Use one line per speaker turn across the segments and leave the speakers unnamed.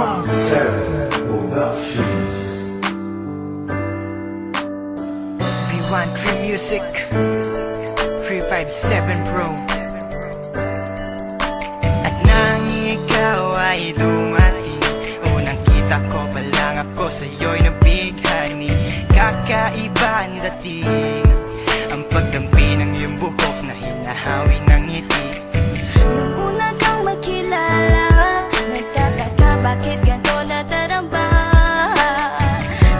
357 Productions.
B1 Dream Music 357 Pro. At nang ikaw ay dumating, unang kita ko pa lang ako sa'yo'y nabighani. Kakaiba ang dating, ang pagdampi ng iyong buhok na hinahawi ng ngiti.
Nung una kang makilala, nagtataka bakit ganito nataramba.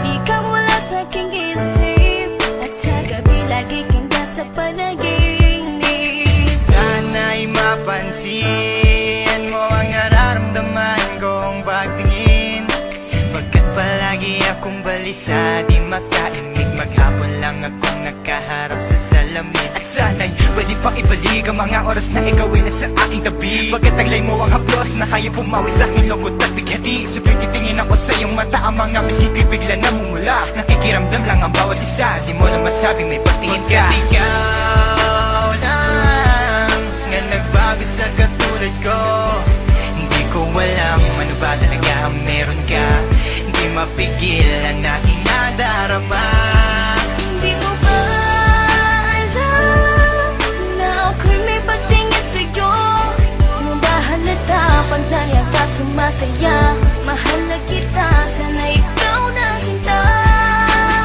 Ikaw wala sa aking isip, at sa gabi lagi kang nasa panaginip.
Sana'y mapansin mo ang nararamdaman kong pagtingin, pagkat palagi akong balisa, di makaimik. Maghapon lang akong nakaharap sa salamin. At sana'y pwede pang ibalik ang mga oras na ikaw ay nasa aking tabi, pagkat taglay mo ang haplos na kaya pumawi sa aking lungkot at bighati. Sabay titingin ako sa iyong mata, ang mga miski ko'y bigla namumula. Nakikiramdam lang ang bawat isa, di mo lang masabing may pagtingin ka. Pagkat ikaw lang nga nagbago sa katulad ko, hindi ko alam ano ba talaga ang meron ka. Hindi mapigil ang aking nadarama.
Di mo ba alam na ako'y may pagtingin sa'yo? Mo ba halata pag naiyak ka sumasaya? Mahal na kita, sana ikaw na sinta.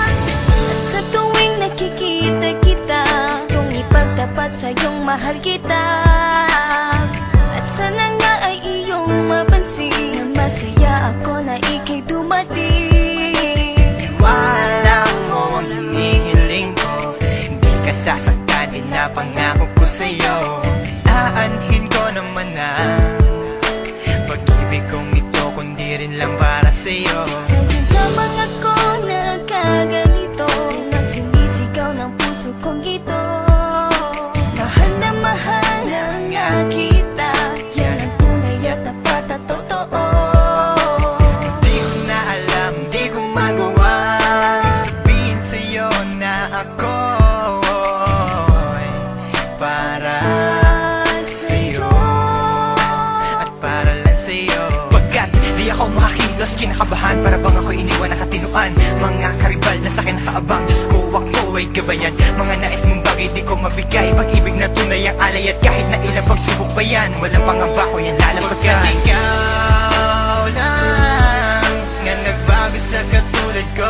At sa tuwing nakikita kita, gustong ipagtapat sa'yong mahal kita. At sana nga ay iyong mapansin na masaya ako na ika'y dumating.
Wala mo ang hinihiling ko, hindi ka sasaktan, pinapangako ko sa'yo. Aanhin ko naman na pag-ibig kong ito, kundi rin lang para sa'yo.
Sa'yo lamang ako nagkaganito, nang sinisigaw ng puso kong ito. Mahal na nga kita, yan ang tunay at tapat at totoo.
Di ko na alam, di ko magawa sabihin sa'yo na ako'y para sa'yo at para lang sa'yo. Pagkat di ako makakilos, kinakabahan, para bang ako iniwan nakatinuan. Mga karibal na sa'kin nakaabang, Diyos ko, wag mo ay gabayan. Mga nais mong bagay di ko mabigay, pag-ibig na tunay ang alay, at kahit na ilang pagsubok pa yan, walang pangamba ko yan lalampasan. Pagkat ikaw lang nga nagbago sa katulad ko,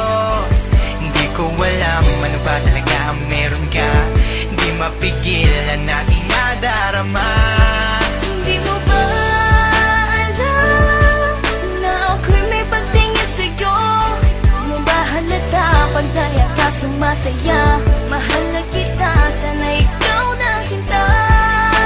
hindi ko alam ano ba talaga ang meron ka. Hindi mapigil ang aking nadarama.
Di mo ba alam na ako'y may pagtingin sa'yo? Mo ba halata pag naiyak ka sumasaya? Mahal na kita, sana ikaw na sinta.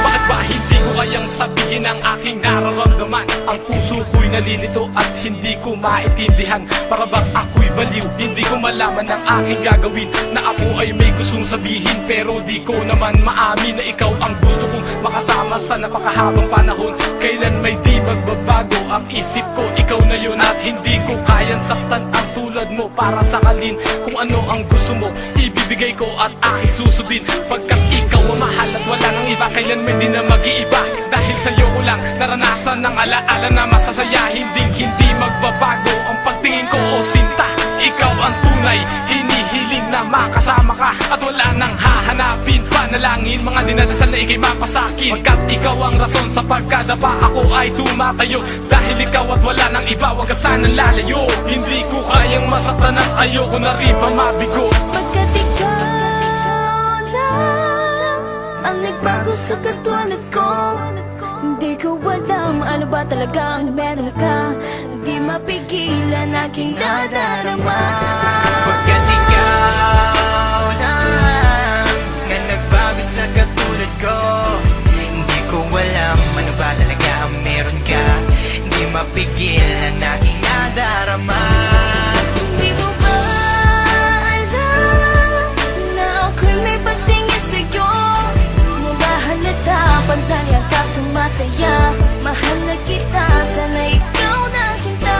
Bakit ba hindi ko kayang sabihin ang aking nararamdaman? Ang puso ko'y nalilito at hindi ko maintindihan. Para bang ako'y baliw, hindi ko malaman ang aking gagawin. Na ako ay may gustong sabihin, pero di ko naman maamin na ikaw ang gusto kong makasama sa napakahabang panahon. Kailan may di magbabago ang isip ko, ikaw na yun. At hindi ko kayang saktan ang tulad mo para sakalin. Kung ano ang gusto mo, ibibigay ko at aking susundin. Pagkat ikaw ang mahal at wala nang iba, kailan may di na mag-iiba. Dahil sa'yo ko lang naranasan ng alaala na masasaya. Hindi magbabago ang pagtingin ko, o sinta. Ikaw ang tunay, hinihiling na makasama ka, at wala nang hahanapin panalangin, mga dinadasal na ikay mapasakin. Pagkat ikaw ang rason sa pagkadapa, ako ay tumatayo. Dahil ikaw at wala nang iba, wag ka sanang lalayo. Hindi ko kayang masaktan at ayoko na rin pa mabigo.
Pagkat ikaw lang ang nagbago sa katulad ko, hindi ko alam ano ba talaga ang meron ka. Hindi mapigilan aking nadarama.
Pagkat ikaw lang nga nagbago sa katulad ko, hindi ko alam ano ba talaga ang meron ka. Hindi mapigil ang aking nadarama.
Di mo ba alam na ako'y may pagtingin sa'yo? Mo ba halata pag naiyak ka sumasaya? Mahal na kita, sana ikaw na sinta.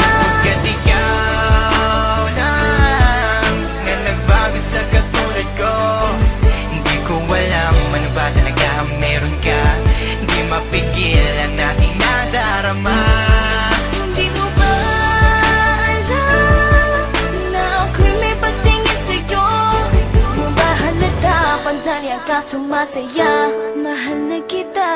Pagkat ikaw lang nga nagbago sa katulad ko, hindi ko alam ano ba talaga ang meron ka. Hindi mapigil ang aking nadarama.
Di ka sumasaya. Mahal na kita.